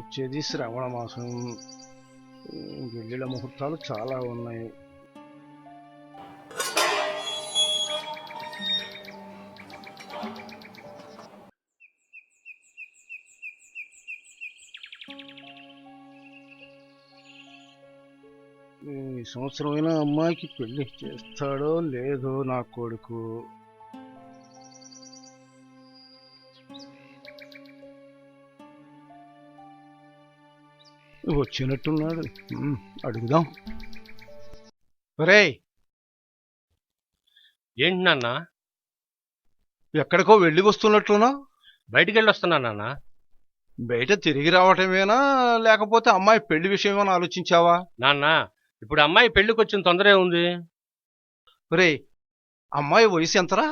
వచ్చేది శ్రావణ మాసం. పెళ్ళిళ్ళ ముహూర్తాలు చాలా ఉన్నాయి. ఈ సంవత్సరమైన అమ్మాయికి పెళ్లి చేస్తాడో లేదో నా కొడుకు. వచ్చినట్టున్నాడు, అడుగుదాం. ఒరేయ్, ఏంటి నాన్న? ఎక్కడికో వెళ్ళి వస్తున్నట్లునా? బయటికి వెళ్ళి వస్తున్నా నాన్న. బయట తిరిగి రావటమేనా, లేకపోతే అమ్మాయి పెళ్లి విషయమేనా ఆలోచించావా? నాన్న, ఇప్పుడు అమ్మాయి పెళ్లికి వచ్చిన తొందరే ఉంది. ఒరేయ్, అమ్మాయి వయసు ఎంతరా?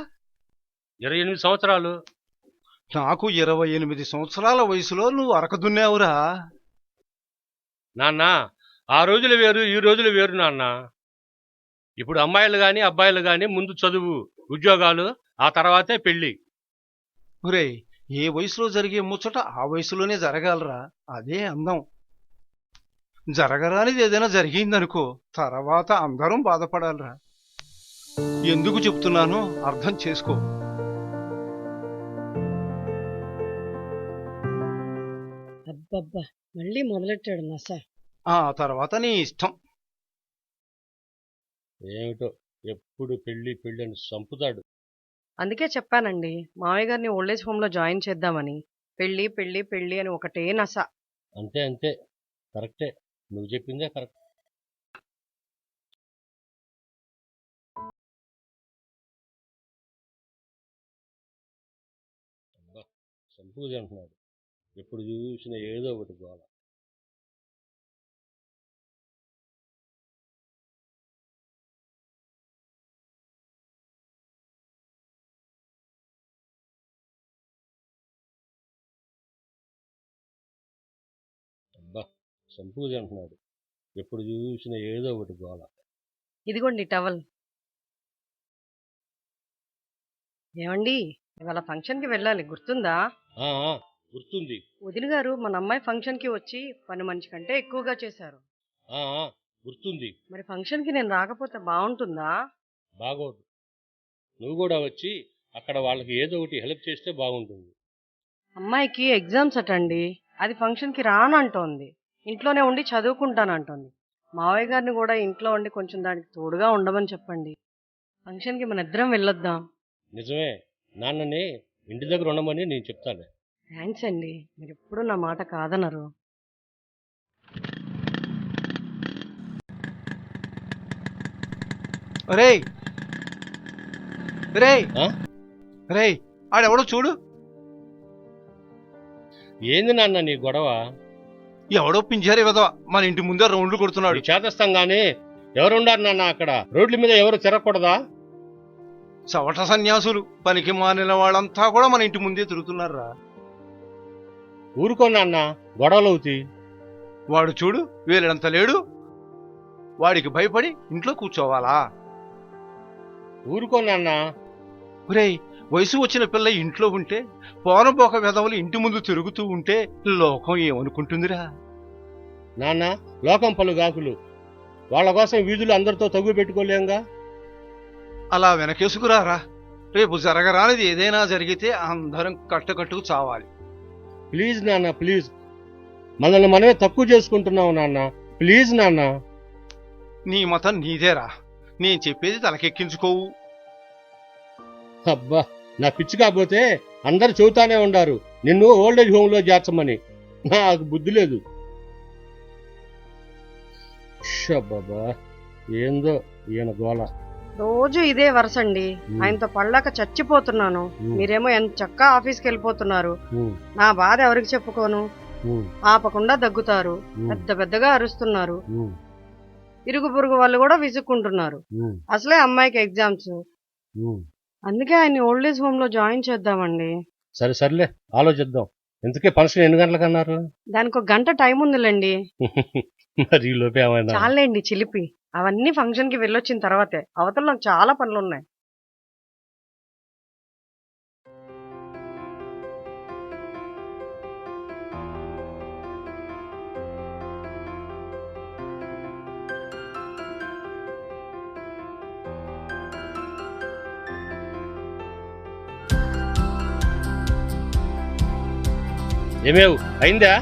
28 సంవత్సరాలు. నాకు 28 సంవత్సరాల వయసులో నువ్వు అరక దున్నావురా. నాన్న, ఆ రోజులు వేరు, ఈ రోజులు వేరు నాన్న. ఇప్పుడు అమ్మాయిలు గాని అబ్బాయిలు గాని ముందు చదువు, ఉద్యోగాలు, ఆ తర్వాతే పెళ్లి. ఒరేయ్, ఏ వయసులో జరిగే ముచ్చట ఆ వయసులోనే జరగాలరా, అదే అందం. జరగరానిది ఏదైనా జరిగిందనుకో, తర్వాత అందరం బాధపడాలిరా. ఎందుకు చెప్తున్నానో అర్థం చేసుకో. అబ్బబ్బా, మళ్ళీ మొదలెట్టాడు నస. ఆ తర్వాత నీ ఇష్టం. ఏమిటో ఎప్పుడు పెళ్లి పెళ్లి అని చంపుతాడు. అందుకే చెప్పానండి, మావయ్య గారిని ఓల్డేజ్ హోమ్ లో జాయిన్ చేద్దామని. పెళ్లి పెళ్లి పెళ్లి అని ఒకటే నస. అంతే అంతే, కరెక్టే, నువ్వు చెప్పిందే కరెక్ట్. చంపుది అంటున్నాడు, ఎప్పుడు చూసిన ఏదో ఒకటి గోల. అబ్బా, చంపుది అంటున్నాడు, ఎప్పుడు చూసిన ఏదో ఒకటి గోల. ఇదిగోండి టవల్. ఏమండి, ఇవాళ ఫంక్షన్ కి వెళ్ళాలి, గుర్తుందా? గుర్తుంది. వదిన గారు మన అమ్మాయి ఫంక్షన్ కి వచ్చి పని మనిషి కంటే ఎక్కువగా చేశారు. గుర్తుంది. మరి ఫంక్షన్ కి నేను రాకపోతే బాగుంటుందా? బాగోదు. నువ్వు కూడా వచ్చి అక్కడ వాళ్ళకి ఏదో ఒకటి హెల్ప్ చేస్తే బాగుంటుంది. అమ్మాయికి ఎగ్జామ్స్ అటండి, అది ఫంక్షన్ కి రానంటోంది. ఇంట్లోనే ఉండి చదువుకుంటానంటోంది. మావయ్య గారిని కూడా ఇంట్లో ఉండి కొంచెం దానికి తోడుగా ఉండమని చెప్పండి. ఫంక్షన్ కి మన ఇద్దరం వెళ్ళొద్దాం. నిజమే, నాన్నని ఇంటి దగ్గర ఉండమని నేను చెప్తాను. థ్యాంక్స్ అండి, మీరు ఎప్పుడు నా మాట కాదనరు. ఒరేయ్ రేయ్ రేయ్, ఆడెవడో చూడు. ఏంది నాన్న నీ గొడవ? ఎవడో పింజారే విధవ మన ఇంటి ముందే రౌండ్లు కొడుతున్నాడు. చేతస్తాం గాని ఎవరుండారు నాన్న అక్కడ? రోడ్ల మీద ఎవరు తిరగకూడదా? చవట సన్యాసులు, పనికి మానిన వాళ్ళంతా కూడా మన ఇంటి ముందే తిరుగుతున్నారా. ఊరుకో నాన్న, గొడవలు అవుతాయి. వాడు చూడు, వీళ్ళంత లేడు. వాడికి భయపడి ఇంట్లో కూర్చోవాలా? ఊరుకో నాన్న. ఒరేయ్, వయసు వచ్చిన పిల్ల ఇంట్లో ఉంటే, పోనబోక వెధవలు ఇంటి ముందు తిరుగుతూ ఉంటే లోకం ఏమనుకుంటుందిరా? నాన్న, లోకం పలుగాకులు, వాళ్ళ కోసం వీధులు అందరితో తగ్గు పెట్టుకోలేంగా. అలా వెనకేసుకురారా. రేపు జరగరానిది ఏదైనా జరిగితే అందరం కట్టుకట్టుకు చావాలి. ప్లీజ్ నాన్న, ప్లీజ్. మనల్ని మనమే తక్కువ చేసుకుంటున్నావు నాన్న, ప్లీజ్ నాన్న. నీ మతం నీదేరా, నేను చెప్పేది తలకెక్కించుకోవు. అబ్బా, నా పిచ్చి కాకపోతే అందరు చెబుతానే ఉండారు నిన్ను ఓల్డేజ్ హోమ్ లో చేర్చమని. నాకు బుద్ధి లేదు. బాబా, ఏందో ఈయన గోల. రోజు ఇదే వరుసండి. ఆయనతో పళ్ళాక చచ్చిపోతున్నాను. మీరేమో ఎంత చక్కగా ఆఫీస్కి వెళ్ళిపోతున్నారు. నా బాధ ఎవరికి చెప్పుకోను. ఆపకుండా దగ్గుతారు, పెద్ద పెద్దగా అరుస్తున్నారు. ఇరుగు పొరుగు వాళ్ళు కూడా విసుక్కుంటున్నారు. అసలే అమ్మాయికి ఎగ్జామ్స్. అందుకే ఆయన ఓల్డేజ్ హోమ్ లో జాయిన్ చేద్దామండి. సరే సర్లే, ఆలోచిద్దాం. ఇంతకీ ఫంక్షన్ ఎన్ని గంటలకు అన్నారు? దానికి ఒక గంట టైం ఉందిలేండి. మరి లోపే ఏమైనా? చాలండి చిలిపి, అవన్నీ ఫంక్షన్ కి వెళ్ళొచ్చిన తర్వాతే. అవతల నాకు చాలా పనులు ఉన్నాయి. ఏమేవ్ అయిందా?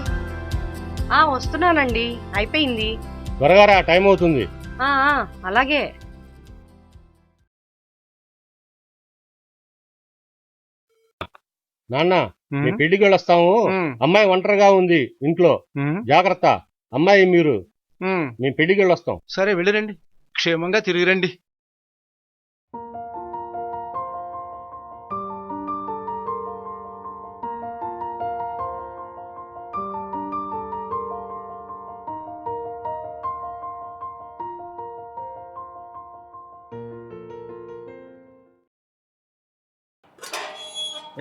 వస్తున్నానండి, అయిపోయింది. త్వరగా రా, టైం అవుతుంది. అలాగే. నాన్న మీ పెళ్లికి వెళ్ళొస్తాము. అమ్మాయి ఒంటరిగా ఉంది ఇంట్లో, జాగ్రత్త. అమ్మాయి మీరు, మేము పెళ్లికి వెళ్ళొస్తాం. సరే వెళ్ళిరండి, క్షేమంగా తిరిగిరండి.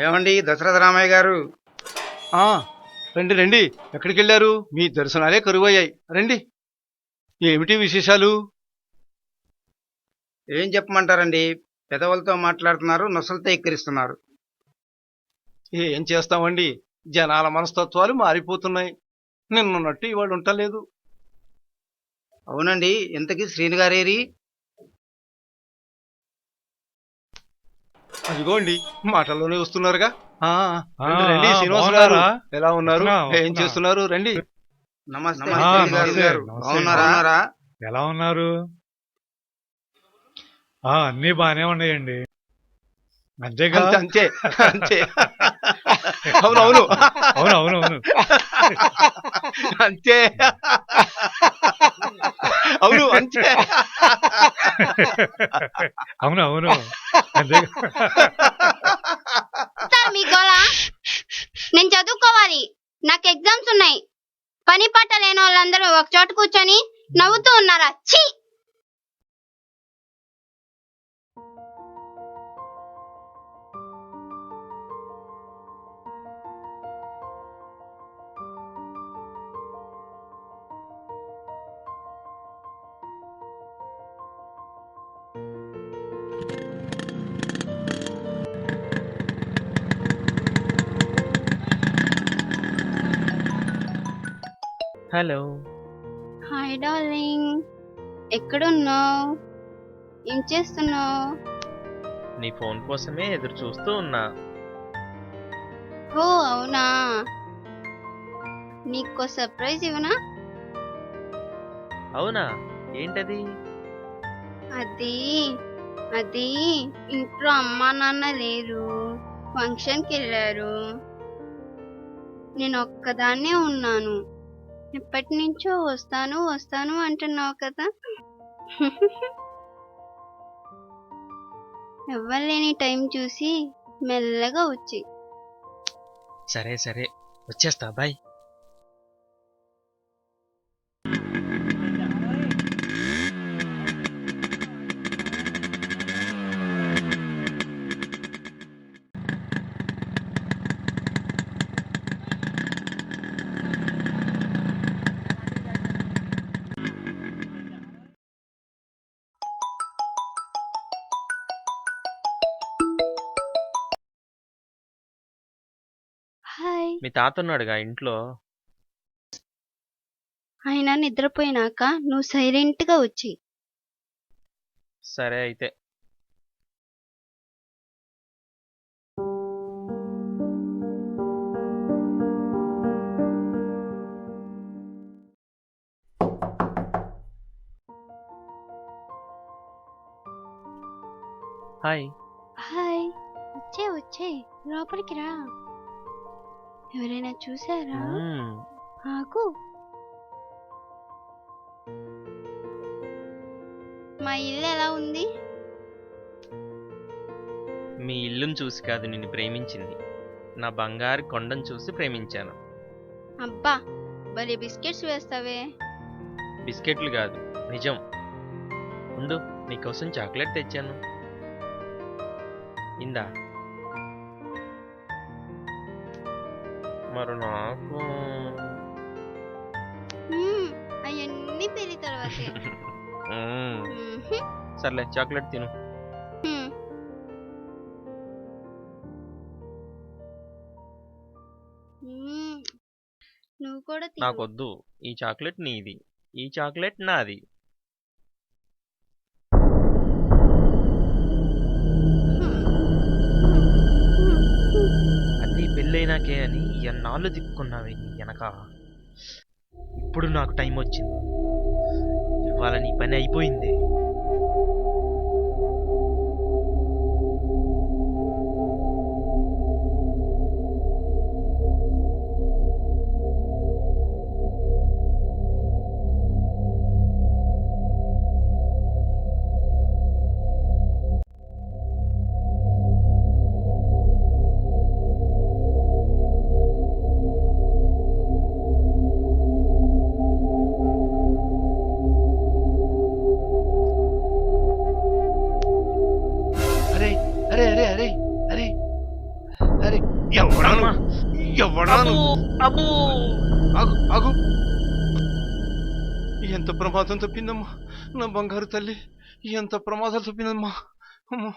ఏమండి దశరథ రామయ్య గారు? రండి రండి. ఎక్కడికి వెళ్ళారు? మీ దర్శనాలే కరువయ్యాయి. రండి. ఏమిటి విశేషాలు? ఏం చెప్పమంటారండి, పెదవులతో మాట్లాడుతున్నారు, నొసలతో ఎక్కిరిస్తున్నారు. ఏం చేస్తామండి, జనాల మనస్తత్వాలు మారిపోతున్నాయి. నిన్నున్నట్టు ఇవాళ ఉండలేదు. అవునండి, ఇంతకీ శ్రీని గారేరి? అదిగోండి, మాటల్లోనే వస్తున్నారుగా. రండి శ్రీనివాస గారు, ఎలా ఉన్నారు? ఏం చేస్తున్నారు? రండి. నమస్తే గారు, బాగున్నారా? ఎలా ఉన్నారు? అన్నీ బానే ఉన్నాయండి. అంతేగా? అంతే అంతే. అవునవును అవునవునవును అంతే. అవును అంతే. అవునవును అంతేగా. మీ గోళ నేను చదువుకోవాలి, నాకు ఎగ్జామ్స్ ఉన్నాయి. పని పాట లేని వాళ్ళందరూ ఒక చోట కూర్చొని నవ్వుతూ ఉన్నారా? ఛీ! హలో. హాయ్ డార్లింగ్, ఎక్కడున్నావు? ఏం చేస్తున్నావు? నీ ఫోన్ కోసమే ఎదురు చూస్తూ ఉన్నా. ఓ అవునా, నీకో సర్ప్రైజ్ ఇవ్వనా? అవునా, ఏంటది? అది అది ఇంట్లో అమ్మా నాన్న లేరు, ఫంక్షన్కి వెళ్ళారు. నేను ఒక్కదాన్నే ఉన్నాను. ఎప్పటి నుంచో వస్తాను వస్తాను అంటున్నావు కదా. ఎవ్వలేని టైం చూసి మెల్లగా వచ్చి. సరే సరే, వచ్చేస్తా. బాయ్. హాయ్. మీ తాత ఉన్నాడుగా ఇంట్లో. ఆయన నిద్రపోయినాక నువ్వు సైలెంట్ గా వచ్చి. సరే అయితే. హాయ్. హాయ్, వచ్చే లోపలికి రా. ఎవరైనా చూసారా? ఆగు. మా ఇల్లు ఎలా ఉంది? మీ ఇల్లును చూసి కాదు నిన్ను ప్రేమించింది, నా బంగారు కొండను చూసి ప్రేమించాను. అబ్బా, భలే బిస్కెట్స్ వేస్తావే. బిస్కెట్లు కాదు, నిజం. ఉండు, నీకోసం చాక్లెట్ తెచ్చాను. ఇందా. మరి నాకు అవన్నీ పెళ్లి తర్వాతే. సర్లే, చాక్లెట్ తిను. నువ్వు కూడా నాకొద్దు. ఈ చాక్లెట్ నీది, ఈ చాక్లెట్ నాది. అన్నీ పెళ్ళైనాకే అని ఎన్నాళ్ళు తిప్పుకున్నావే నీ వెనక. ఇప్పుడు నాకు టైం వచ్చింది. ఇవాళ నీ పని అయిపోయింది. అరే అరే అరే అరే అరే అరే ఎవడాను ఎవడాను అబ్బో ఆగు ఆగు ఎంత ప్రమాదం తప్పిందమ్మా నా బంగారు తల్లి, ఎంత ప్రమాదం తప్పిందమ్మా. అమ్మో.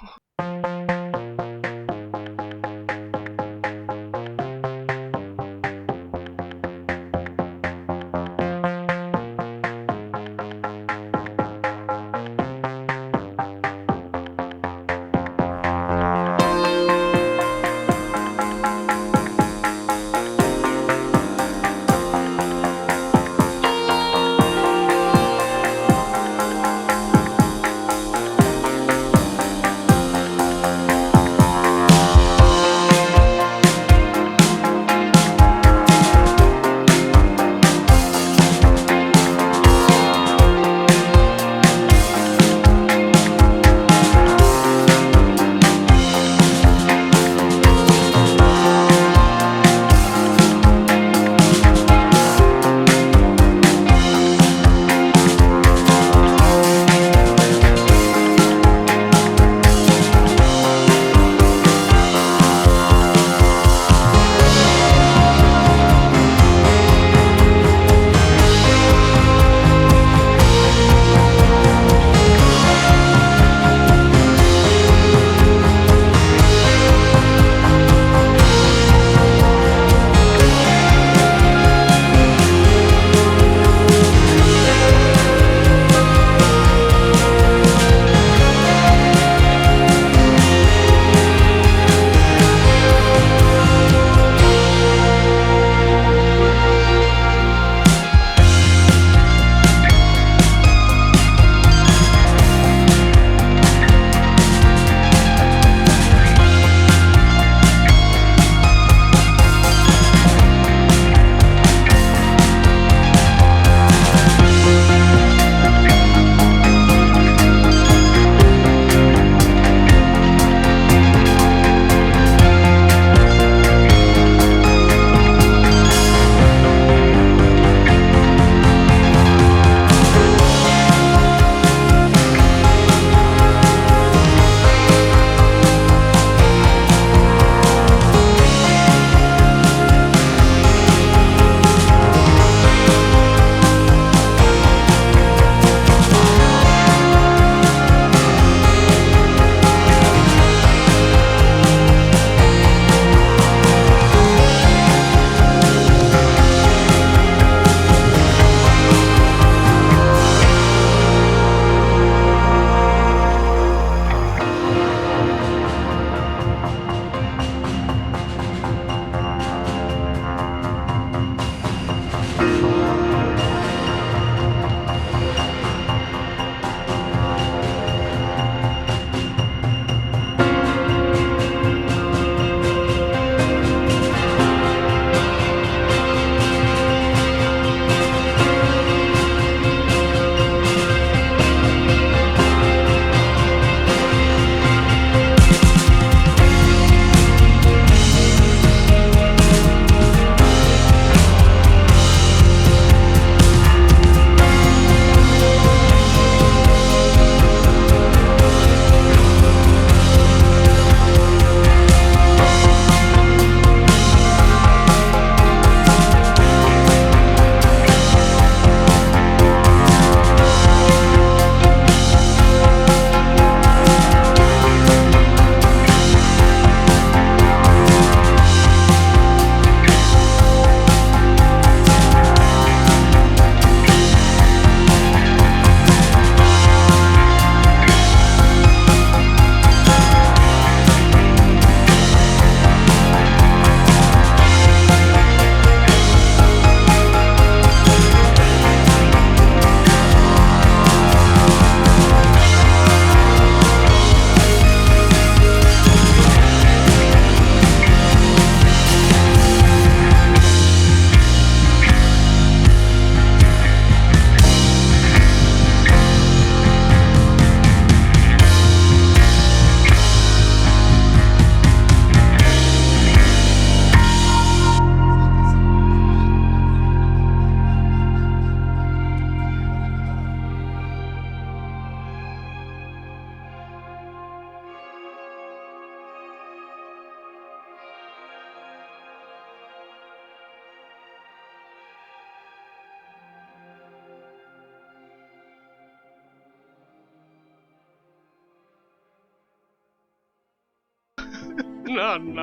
నాన్న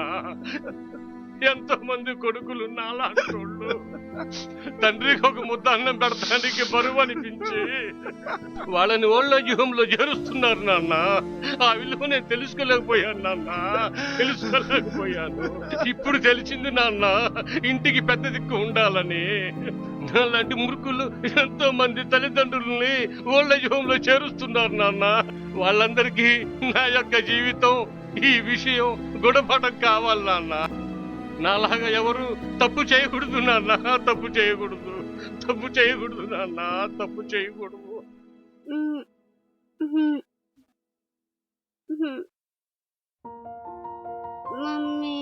ఎంతో మంది కొడుకులు నాలాంటోళ్ళు తండ్రికి ఒక ముద్ద అన్నం పెడతానికి బరువు అనిపించి వాళ్ళని ఓళ్ళ జీవంలో చేరుస్తున్నారు నాన్న. ఆ విలువ నేను తెలుసుకోలేకపోయాను నాన్న, తెలుసుకోలేకపోయాను. ఇప్పుడు తెలిసింది నాన్న ఇంటికి పెద్ద దిక్కు ఉండాలని. అలాంటి మురుకులు ఎంతో మంది తల్లిదండ్రుల్ని ఓళ్ళ జీవంలో చేరుస్తున్నారు నాన్న. వాళ్ళందరికీ నా యొక్క జీవితం ఈ విషయం గుణపాఠం కావాలి నాన్న. నాలాగా ఎవరు తప్పు చేయకూడదు నాన్న, తప్పు చేయకూడదు, తప్పు చేయకూడదు నాన్న, తప్పు చేయకూడదు. మమ్మీ